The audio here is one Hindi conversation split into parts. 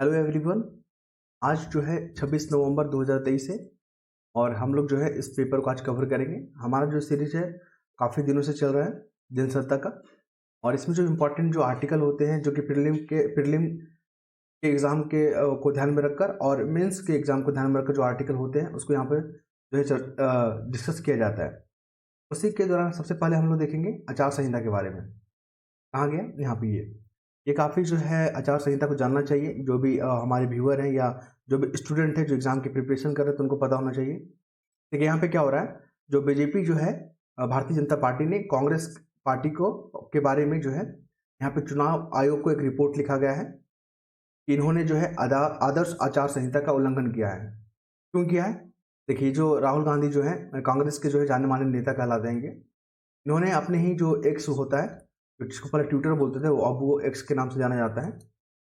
Hello everyone. आज जो है 26 नवंबर 2023 है और हम लोग जो है इस पेपर को आज कवर करेंगे। हमारा जो सीरीज है काफ़ी दिनों से चल रहा है जनसत्ता का, और इसमें जो इम्पोर्टेंट जो आर्टिकल होते हैं जो कि प्रीलिम के एग्ज़ाम के को ध्यान में रखकर और मेंस के एग्ज़ाम को ध्यान में रखकर जो आर्टिकल होते हैं उसको यहाँ पर जो है डिस्कस किया जाता है। उसी के दौरान सबसे पहले हम लोग देखेंगे आचार संहिता के बारे में। कहाँ गया? यहाँ पे ये काफ़ी जो है आचार संहिता को जानना चाहिए। जो भी हमारे व्यूअर हैं या जो भी स्टूडेंट है जो एग्ज़ाम की प्रिपरेशन कर रहे हैं तो उनको पता होना चाहिए। देखिए यहाँ पे क्या हो रहा है, जो बीजेपी जो है भारतीय जनता पार्टी ने कांग्रेस पार्टी को के बारे में जो है यहाँ पे चुनाव आयोग को एक रिपोर्ट लिखा गया है कि इन्होंने जो है आदर्श आचार संहिता का उल्लंघन किया है। क्यों किया है? देखिए, जो राहुल गांधी जो है कांग्रेस के जो है जाने माने नेता कहलाते हैं, इन्होंने अपने ही जो एक्स होता है, जिसको पहले ट्विटर बोलते थे, वो अब वो एक्स के नाम से जाना जाता है,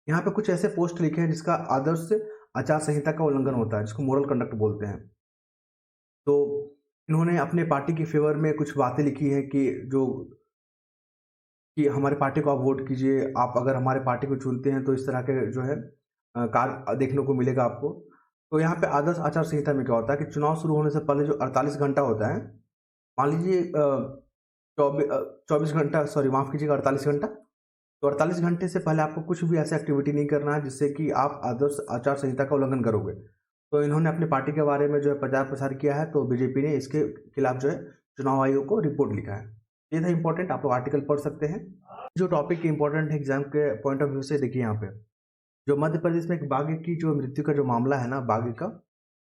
यहाँ पे कुछ ऐसे पोस्ट लिखे हैं जिसका आदर्श आचार संहिता का उल्लंघन होता है, जिसको मोरल कंडक्ट बोलते हैं। तो इन्होंने अपने पार्टी के फेवर में कुछ बातें लिखी है कि हमारे पार्टी को आप वोट कीजिए, आप अगर हमारे पार्टी को चुनते हैं तो इस तरह के जो है कार्य देखने को मिलेगा आपको। तो यहाँ पे आदर्श आचार संहिता में क्या होता है कि चुनाव शुरू होने से पहले जो 48 घंटा होता है, मान लीजिए 24 घंटा, सॉरी माफ़ कीजिएगा 48 घंटा, तो 48 घंटे से पहले आपको कुछ भी ऐसा एक्टिविटी नहीं करना है जिससे कि आप आदर्श आचार संहिता का उल्लंघन करोगे। तो इन्होंने अपनी पार्टी के बारे में जो है प्रचार प्रसार किया है, तो बीजेपी ने इसके खिलाफ जो है चुनाव आयोग को रिपोर्ट लिखा है। ये था इंपॉर्टेंट, आप लोग आर्टिकल पढ़ सकते हैं। जो टॉपिक इंपॉर्टेंट है एग्जाम के पॉइंट ऑफ व्यू से, देखिए यहाँ पे जो मध्य प्रदेश में एक बाघ की जो मृत्यु का जो मामला है ना, बाघ का,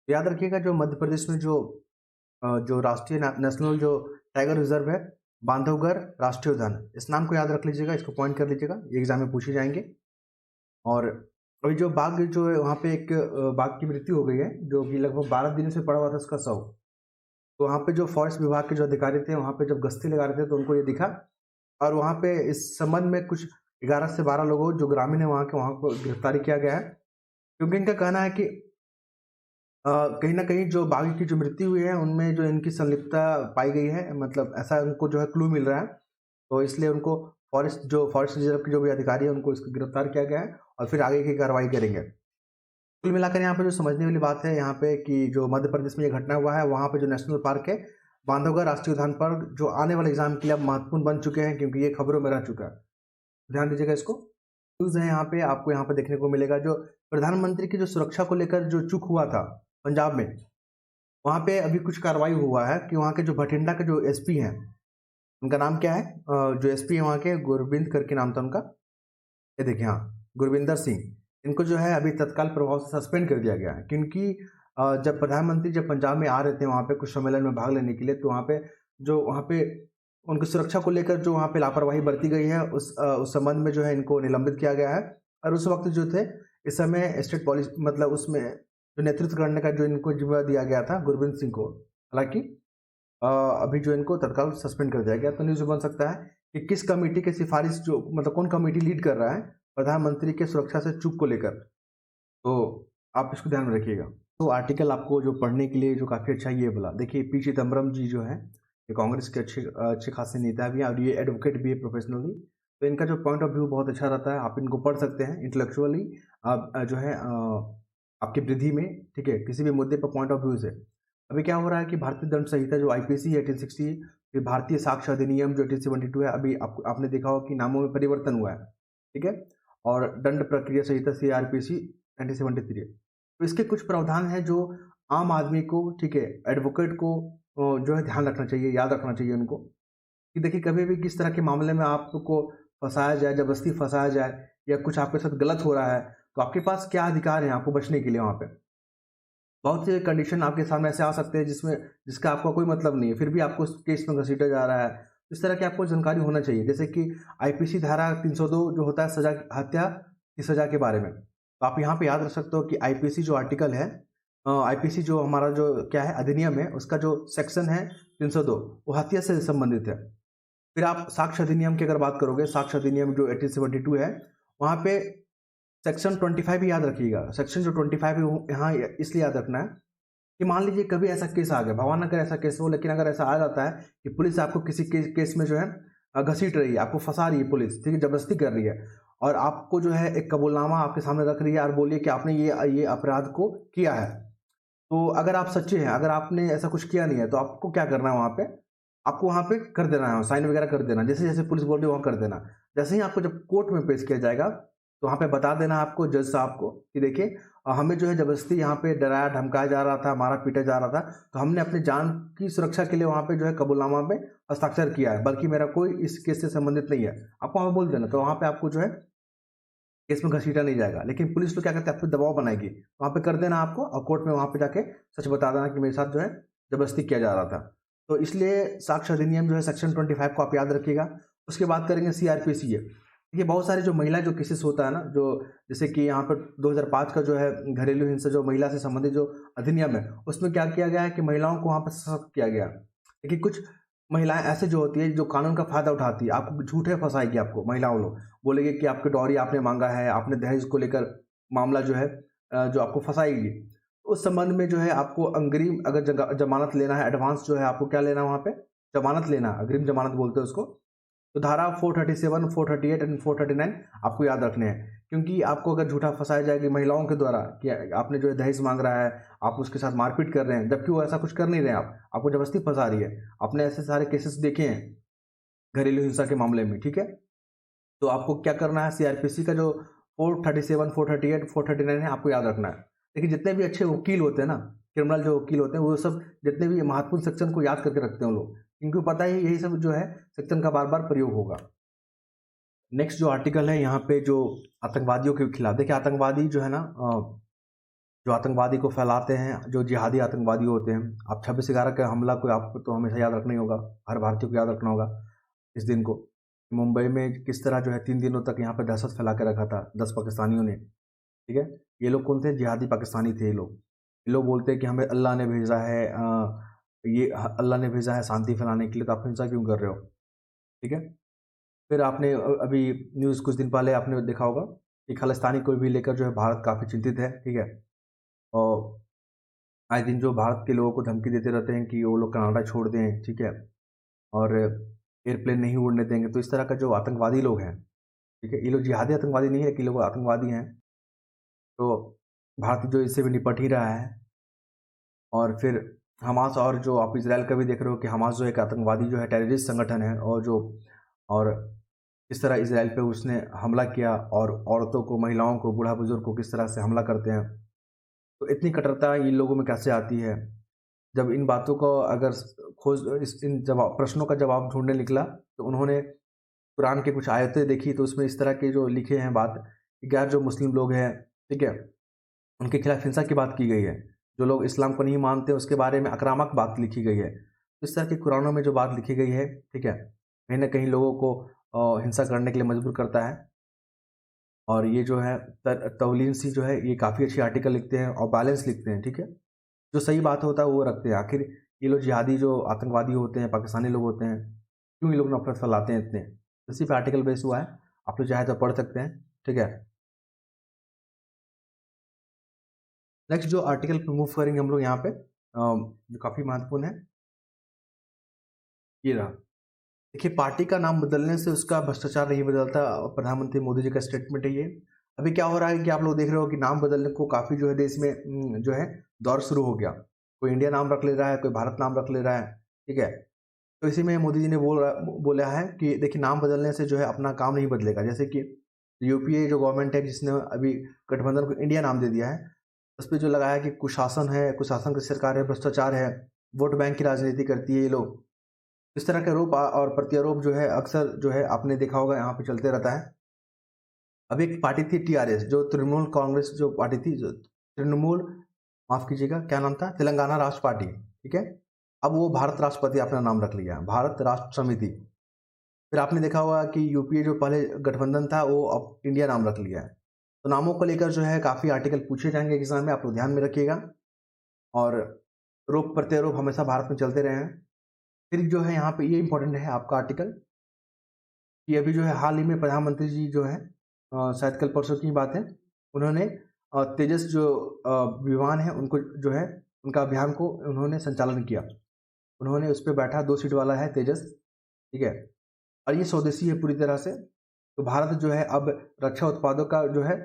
याद रखिएगा जो मध्य प्रदेश में जो राष्ट्रीय नेशनल जो टाइगर रिजर्व है, बांधवगढ़ राष्ट्रीय उद्यान, इस नाम को याद रख लीजिएगा, इसको पॉइंट कर लीजिएगा, ये एग्जाम में पूछे जाएंगे। और अभी जो बाघ जो है वहाँ पे एक बाघ की मृत्यु हो गई है, जो कि लगभग 12 दिनों से पड़ा हुआ था उसका शव। तो वहाँ पे जो फॉरेस्ट विभाग के जो अधिकारी थे वहाँ पे जब गश्ती लगा रहे थे तो उनको ये दिखा, और वहाँ पे इस संबंध में कुछ 11 से 12 लोगों जो ग्रामीण है वहाँ के, वहाँ को गिरफ्तारी किया गया है। क्योंकि इनका कहना है कि कहीं ना कहीं जो बाघ की जो मृत्यु हुई है उनमें जो इनकी संलिप्तता पाई गई है, मतलब ऐसा उनको जो है क्लू मिल रहा है, तो इसलिए उनको फॉरेस्ट रिजर्व के जो भी अधिकारी है उनको इसको गिरफ्तार किया गया है और फिर आगे की कार्रवाई करेंगे। कुल मिलाकर यहाँ पे जो समझने वाली बात है यहाँ पे कि जो मध्य प्रदेश में ये घटना हुआ है, वहाँ पे जो नेशनल पार्क है बांधवगढ़ राष्ट्रीय उद्यान पर, जो आने वाले एग्जाम के लिए अब महत्वपूर्ण बन चुके हैं क्योंकि ये खबरों में रह चुका है। ध्यान दीजिएगा इसको। न्यूज़ है यहाँ पे, आपको यहाँ पे देखने को मिलेगा जो प्रधानमंत्री की जो सुरक्षा को लेकर जो चूक हुआ था पंजाब में, वहाँ पे अभी कुछ कार्रवाई हुआ है कि वहाँ के जो भटिंडा के जो एसपी हैं, उनका नाम क्या है, जो एसपी है वहाँ के, गुरबिंद करके नाम था उनका, ये देखिए, हाँ, गुरविंदर सिंह, इनको जो है अभी तत्काल प्रभाव से सस्पेंड कर दिया गया है। क्योंकि जब प्रधानमंत्री जब पंजाब में आ रहे थे वहाँ पे कुछ सम्मेलन में भाग लेने के लिए, तो वहाँ पे उनकी सुरक्षा को लेकर जो वहाँ पे लापरवाही बरती गई है, उस संबंध में जो है इनको निलंबित किया गया है। और उस वक्त जो थे, इस समय स्टेट पॉलिस मतलब उसमें जो नेतृत्व करने का जो इनको जिम्मेदारी दिया गया था गुरविंदर सिंह को, हालांकि अभी जो इनको तत्काल सस्पेंड कर दिया गया। तो न्यूज़ बन सकता है कि किस कमेटी की सिफारिश, जो मतलब कौन कमेटी लीड कर रहा है प्रधानमंत्री के सुरक्षा से चूक को लेकर, तो आप इसको ध्यान में रखिएगा। तो आर्टिकल आपको जो पढ़ने के लिए जो काफ़ी अच्छा ये बोला, देखिए पी चिदम्बरम जी जो है ये कांग्रेस के अच्छे खासे नेता भी हैं और ये एडवोकेट भी है प्रोफेशनली, तो इनका जो पॉइंट ऑफ व्यू बहुत अच्छा रहता है, आप इनको पढ़ सकते हैं इंटेलेक्चुअली, आप जो है आपकी वृद्धि में, ठीक है, किसी भी मुद्दे पर पॉइंट ऑफ व्यू से। अभी क्या हो रहा है कि भारतीय दंड संहिता जो आईपीसी 1860, फिर भारतीय साक्ष्य अधिनियम जो 1872 है, अभी आपने देखा हो कि नामों में परिवर्तन हुआ है, ठीक है, और दंड प्रक्रिया संहिता सीआरपीसी 1973 है। तो इसके कुछ प्रावधान हैं जो आम आदमी को, ठीक है, एडवोकेट को जो है ध्यान रखना चाहिए, याद रखना चाहिए उनको, कि देखिए कभी भी किस तरह के मामले में आपको फंसाया जाए, जबरदस्ती फंसाया जाए, या कुछ आपके साथ गलत हो रहा है, तो आपके पास क्या अधिकार है आपको बचने के लिए। वहाँ पे बहुत से कंडीशन आपके सामने ऐसे आ सकते हैं जिसका आपका कोई मतलब नहीं है, फिर भी आपको उस केस में घसीटा जा रहा है। इस तरह की आपको जानकारी होना चाहिए, जैसे कि आईपीसी धारा 302 जो होता है सजा, हत्या की सजा के बारे में, तो आप यहाँ पे याद रख सकते हो कि आईपीसी जो आर्टिकल है, आईपीसी जो हमारा जो क्या है अधिनियम है, उसका जो सेक्शन है 302, वो हत्या से संबंधित है। फिर आप साक्ष्य अधिनियम की अगर बात करोगे, साक्ष्य अधिनियम जो 1872 है, वहाँ पे सेक्शन 25 भी याद रखिएगा। सेक्शन जो 25 है यहाँ इसलिए याद रखना है कि मान लीजिए कभी ऐसा केस आ गया, भगवान न करे ऐसा केस हो, लेकिन अगर ऐसा आ जाता है कि पुलिस आपको किसी केस में जो है घसीट रही है, आपको फंसा रही है पुलिस, ठीक है, जबरदस्ती कर रही है, और आपको जो है एक कबूलनामा आपके सामने रख रही है और बोलिए कि आपने ये अपराध को किया है। तो अगर आप सच्चे हैं, अगर आपने ऐसा कुछ किया नहीं है, तो आपको क्या करना है वहाँ पे? आपको वहाँ पे कर देना है, साइन वगैरह कर देना, जैसे-जैसे पुलिस बोल रही है वहाँ कर देना। जैसे ही आपको जब कोर्ट में पेश किया जाएगा, तो वहाँ पे बता देना आपको जज साहब को कि देखिए हमें जो है ज़बरदस्ती यहाँ पे डराया धमकाया जा रहा था, मारा-पीटा जा रहा था, तो हमने अपनी जान की सुरक्षा के लिए वहाँ पे जो है कबूलनामा पे हस्ताक्षर किया है, बल्कि मेरा कोई इस केस से संबंधित नहीं है। आपको वहाँ पे बोल देना, तो वहाँ पे आपको जो है केस में घसीटा नहीं जाएगा। लेकिन पुलिस लोग क्या करते हैं, आप पे दबाव बनाएगी, वहाँ पे कर देना आपको और कोर्ट में वहाँ पे जाके सच बता देना कि मेरे साथ जो है ज़बरदस्ती किया जा रहा था। तो इसलिए साक्ष्य अधिनियम जो है सेक्शन 25 को आप याद रखिएगा। उसके बाद करेंगे सीआरपीसी है। देखिए बहुत सारे जो महिला जो केसेस होता है ना, जो जैसे कि यहाँ पर 2005 का जो है घरेलू हिंसा जो महिला से संबंधित जो अधिनियम है, उसमें क्या किया गया है कि महिलाओं को वहाँ पर सशक्त किया गया। देखिए कुछ महिलाएं ऐसे जो होती है जो कानून का फायदा उठाती है, आपको झूठे फंसाएगी, आपको महिलाओं लोग बोलेंगे कि आपके डॉरी आपने मांगा है, आपने दहेज को लेकर मामला जो है जो आपको फंसाएगी। उस संबंध में जो है आपको अग्रिम अगर जमानत लेना है, एडवांस जो है आपको क्या लेना है वहाँ पे, जमानत लेना, अग्रिम जमानत बोलते हैं उसको। तो धारा 437, 438 एंड 439 आपको याद रखने हैं, क्योंकि आपको अगर झूठा फंसाया जाएगा महिलाओं के द्वारा कि आपने जो है दहेज मांग रहा है, आप उसके साथ मारपीट कर रहे हैं, जबकि वो ऐसा कुछ कर नहीं रहे हैं, आपको जबरदस्ती फंसा रही है। आपने ऐसे सारे केसेस देखे हैं घरेलू हिंसा के मामले में, ठीक है। तो आपको क्या करना है, सीआरपीसी का जो 437, 438, 439 है, आपको याद रखना है। देखिए जितने भी अच्छे वकील होते हैं ना, क्रिमिनल जो वकील होते हैं, वो सब जितने भी महत्वपूर्ण सेक्शन को याद करके रखते हैं वो लोग, इनको पता है यही सब जो है सेक्शन का बार बार प्रयोग होगा। नेक्स्ट जो आर्टिकल है यहाँ पे जो आतंकवादियों के खिलाफ, देखिए आतंकवादी जो है ना जो आतंकवादी को फैलाते हैं, जो जिहादी आतंकवादी होते हैं, आप 26/11 का हमला को आपको तो हमेशा याद रखना ही होगा, हर भारतीय को याद रखना होगा इस दिन को। मुंबई में किस तरह जो है 3 दिनों तक यहाँ पे दहशत फैला के रखा था 10 पाकिस्तानियों ने, ठीक है। ये लोग कौन थे? जिहादी पाकिस्तानी थे ये लोग बोलते हैं कि हमें अल्लाह ने भेजा है, अल्लाह ने भेजा है शांति फैलाने के लिए, तो आप हिंसा क्यों कर रहे हो, ठीक है। फिर आपने अभी न्यूज़ कुछ दिन पहले आपने देखा होगा कि खालिस्तानी को भी लेकर जो है भारत काफ़ी चिंतित है, ठीक है। और आए दिन जो भारत के लोगों को धमकी देते रहते हैं कि वो लोग कनाडा छोड़ दें, ठीक है, और एयरप्लेन नहीं उड़ने देंगे। तो इस तरह का जो आतंकवादी लोग हैं, ठीक है, ये लोग जिहादी आतंकवादी नहीं है कि लोग आतंकवादी हैं। तो भारत जो इससे भी निपट ही रहा है। और फिर हमास, और जो आप इजराइल का भी देख रहे हो कि हमास जो एक आतंकवादी जो है टेररिस्ट संगठन है, और इस तरह इजराइल पे उसने हमला किया, और औरतों को, महिलाओं को, बूढ़ा बुजुर्ग को किस तरह से हमला करते हैं। तो इतनी कट्टरता इन लोगों में कैसे आती है? जब इन बातों को अगर खोज इन जवाब प्रश्नों का जवाब ढूंढने निकला, तो उन्होंने कुरान के कुछ आयतें देखी, तो उसमें इस तरह के जो लिखे हैं बात, कि गैर जो मुस्लिम लोग हैं, ठीक है, उनके खिलाफ हिंसा की बात की गई है। जो लोग इस्लाम को नहीं मानते उसके बारे में आक्रामक बात लिखी गई है। इस तरह की कुरानों में जो बात लिखी गई है, ठीक है, कहीं ना कहीं लोगों को हिंसा करने के लिए मजबूर करता है। और ये जो है तवलीन सी जो है, ये काफ़ी अच्छी आर्टिकल लिखते हैं और बैलेंस लिखते हैं, ठीक है। जो सही बात होता है वो रखते हैं। आखिर ये लोग जिहादी जो आतंकवादी होते हैं, पाकिस्तानी लोग होते हैं, क्यों ये लोग नफरत फैलाते हैं इतने? इसी पे आर्टिकल बेस हुआ है, आप लोग चाहे तो पढ़ सकते हैं, ठीक है। नेक्स्ट जो आर्टिकल पे मूव करेंगे हम लोग यहाँ पे, जो काफ़ी महत्वपूर्ण है, ये रहा। देखिए पार्टी का नाम बदलने से उसका भ्रष्टाचार नहीं बदलता, प्रधानमंत्री मोदी जी का स्टेटमेंट है ये। अभी क्या हो रहा है कि आप लोग देख रहे हो कि नाम बदलने को काफ़ी जो है देश में जो है दौर शुरू हो गया। कोई इंडिया नाम रख ले रहा है, कोई भारत नाम रख ले रहा है, ठीक है। तो इसी में मोदी जी ने बोला है कि देखिए नाम बदलने से जो है अपना काम नहीं बदलेगा। जैसे कि यूपीए जो गवर्नमेंट है जिसने अभी गठबंधन को इंडिया नाम दे दिया है, उस पर जो लगाया कि कुशासन है, कुशासन की सरकार है, भ्रष्टाचार है, वोट बैंक की राजनीति करती है ये लोग। इस तरह के आरोप और प्रत्यारोप जो है अक्सर जो है आपने देखा होगा यहाँ पे चलते रहता है। अभी एक पार्टी थी टीआरएस, जो तृणमूल कांग्रेस जो पार्टी थी, जो तृणमूल, माफ कीजिएगा क्या नाम था, तेलंगाना राष्ट्र पार्टी, ठीक है। अब वो भारत राष्ट्रपति अपना नाम रख लिया, भारत राष्ट्र समिति। फिर आपने देखा होगा कि यूपीए जो पहले गठबंधन था वो अब इंडिया नाम रख लिया है। तो नामों को लेकर जो है काफ़ी आर्टिकल पूछे जाएंगे एग्जाम में, आप लोग ध्यान में रखिएगा। और रोप प्रत्यारोप हमेशा भारत में चलते रहे हैं। फिर जो है यहाँ पे ये इंपॉर्टेंट है आपका आर्टिकल, कि अभी जो है हाल ही में प्रधानमंत्री जी जो है शायद कल परसों की बात है, उन्होंने तेजस जो विमान है उनको जो है उनका अभियान को उन्होंने संचालन किया। उन्होंने उस पर बैठा, 2 सीट वाला है तेजस, ठीक है, और ये स्वदेशी है पूरी तरह से। तो भारत जो है अब रक्षा उत्पादों का जो है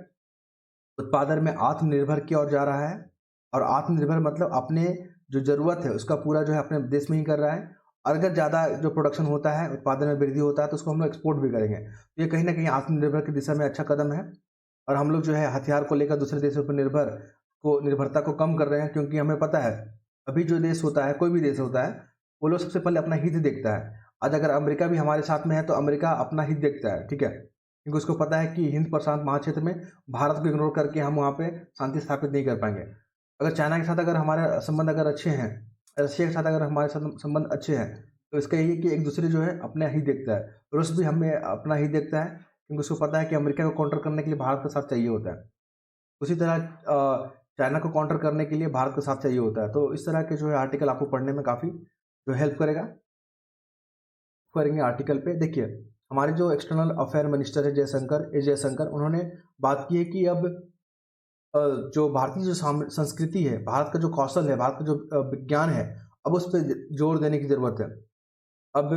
उत्पादन में आत्मनिर्भर की ओर जा रहा है। और आत्मनिर्भर मतलब अपने जो ज़रूरत है उसका पूरा जो है अपने देश में ही कर रहा है। और अगर ज़्यादा जो प्रोडक्शन होता है, उत्पादन में वृद्धि होता है, तो उसको हम लोग एक्सपोर्ट भी करेंगे। तो ये कहीं न कहीं आत्मनिर्भर की दिशा में अच्छा कदम है। और हम लोग जो है हथियार को लेकर दूसरे देशों पर निर्भरता को कम कर रहे हैं, क्योंकि हमें पता है अभी जो देश होता है, कोई भी देश होता है, वो लोग सबसे पहले अपना हित देखता है। आज अगर अमेरिका भी हमारे साथ में है तो अमेरिका अपना हित देखता है, ठीक है? क्योंकि उसको पता है कि हिंद प्रशांत महाक्षेत्र में भारत को इग्नोर करके हम वहाँ पे शांति स्थापित नहीं कर पाएंगे। अगर चाइना के साथ अगर हमारे संबंध अगर अच्छे हैं, रशिया के साथ अगर हमारे साथ संबंध अच्छे हैं, तो इसका यही है कि एक दूसरे जो है अपना ही देखता है। रूस भी हमें अपना ही देखता है, क्योंकि उसको पता है कि अमेरिका को काउंटर करने के लिए भारत का साथ चाहिए होता है। उसी तरह चाइना को काउंटर करने के लिए भारत का साथ चाहिए होता है। तो इस तरह के जो है आर्टिकल आपको पढ़ने में काफ़ी जो हेल्प करेंगे आर्टिकल पे। देखिए, हमारे जो एक्सटर्नल अफेयर मिनिस्टर है जयशंकर, उन्होंने बात की है कि अब जो भारतीय जो संस्कृति है, भारत का जो कौशल है, भारत का जो विज्ञान है, अब उस पर जोर देने की ज़रूरत है। अब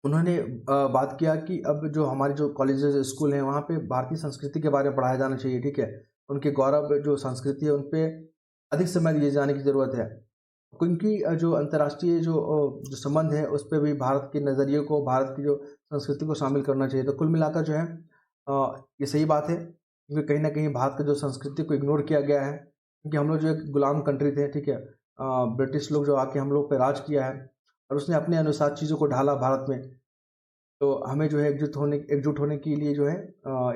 उन्होंने बात किया कि अब जो हमारे जो कॉलेजेस स्कूल हैं, वहाँ पे भारतीय संस्कृति के बारे में पढ़ाया जाना चाहिए, ठीक है? उनके गौरव जो संस्कृति है, उन पे अधिक समय दिए जाने की ज़रूरत है। क्योंकि जो अंतर्राष्ट्रीय जो संबंध है, उस पे भी भारत के नज़रिए को, भारत की जो संस्कृति को शामिल करना चाहिए। तो कुल मिलाकर जो है ये सही बात है, क्योंकि कहीं न कहीं भारत की जो संस्कृति को इग्नोर किया गया है, क्योंकि हम लोग जो एक गुलाम कंट्री थे, ठीक है? ब्रिटिश लोग जो आके हम लोग पे राज किया है और उसने अपने अनुसार चीज़ों को ढाला भारत में। तो हमें जो है एकजुट होने के लिए जो है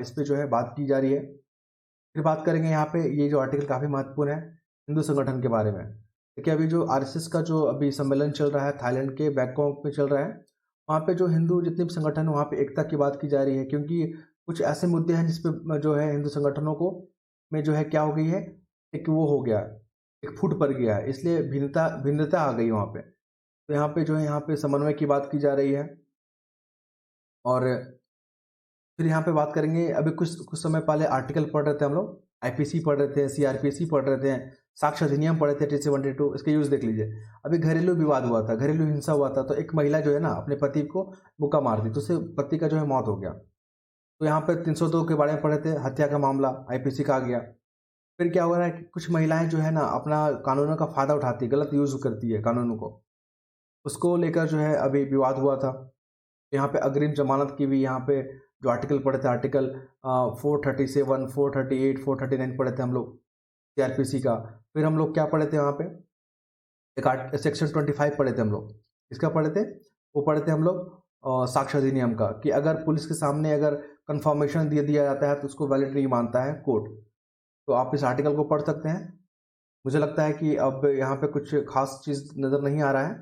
इस पे जो है बात की जा रही है। फिर बात करेंगे यहाँ पे, ये जो आर्टिकल काफ़ी महत्वपूर्ण है, हिंदू संगठन के बारे में। देखिए, अभी जो आरएसएस का जो अभी सम्मेलन चल रहा है, थाईलैंड के बैंकॉक में चल रहा है, वहाँ पे जो हिंदू जितने भी संगठन हैं, वहाँ पे एकता की बात की जा रही है, क्योंकि कुछ ऐसे मुद्दे हैं जिस पे जो है हिंदू संगठनों को में जो है क्या हो गई है, एक वो हो गया, एक फूट पड़ गया है, इसलिए भिन्नता आ गई वहाँ पे। तो यहाँ पे जो है, यहाँ पे समन्वय की बात की जा रही है। और फिर यहाँ पे बात करेंगे, अभी कुछ समय पहले आर्टिकल पढ़ रहे थे हम लोग, आईपीसी पढ़ रहे थे, सीआरपीसी पढ़ रहे थे, साक्ष्य अधिनियम पढ़े थे, T-722, इसका यूज़ देख लीजिए। अभी घरेलू विवाद हुआ था, घरेलू हिंसा हुआ था, तो एक महिला जो है ना अपने पति को मुक्का मार दी, तो उससे पति का जो है मौत हो गया। तो यहाँ पे 302 के बारे में पढ़े थे, हत्या का मामला आईपीसी का आ गया। फिर क्या हो रहा है कि कुछ महिलाएं जो है ना अपना कानूनों का फ़ायदा उठाती है, गलत यूज़ करती है कानूनों को, उसको लेकर जो है अभी विवाद हुआ था। यहाँ पे अग्रिम जमानत की भी यहाँ पे जो आर्टिकल पढ़े थे, आर्टिकल 437, 438, 439 पढ़े थे हम लोग सीआरपीसी का। फिर हम लोग क्या पढ़े थे वहाँ पे, एक सेक्शन 25 पढ़े थे हम लोग। इसका पढ़े थे, वो पढ़े थे हम लोग साक्ष्य अधिनियम का, कि अगर पुलिस के सामने अगर कंफर्मेशन दे दिया जाता है तो उसको वैलिड नहीं मानता है कोर्ट। तो आप इस आर्टिकल को पढ़ सकते हैं। मुझे लगता है कि अब यहाँ पे कुछ खास चीज़ नज़र नहीं आ रहा है।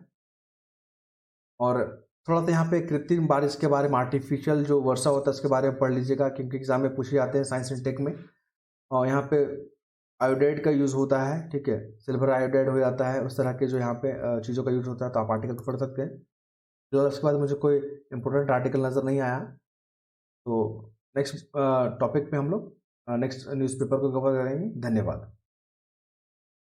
और थोड़ा सा यहाँ पे कृत्रिम बारिश के बारे में, आर्टिफिशियल जो वर्षा होता है उसके बारे में पढ़ लीजिएगा, क्योंकि एग्जाम में पूछे जाते हैं साइंस एंड टेक में। और यहाँ पे आयोडाइड का यूज़ होता है, ठीक है? सिल्वर आयोडाइड हो जाता है, उस तरह के जो यहाँ पे चीज़ों का यूज़ होता है, तो आप आर्टिकल को पढ़ सकते हैं। फिर उसके बाद मुझे कोई इंपॉर्टेंट आर्टिकल नज़र नहीं आया। तो नेक्स्ट टॉपिक पे हम लोग नेक्स्ट न्यूज़पेपर को कवर करेंगे। धन्यवाद।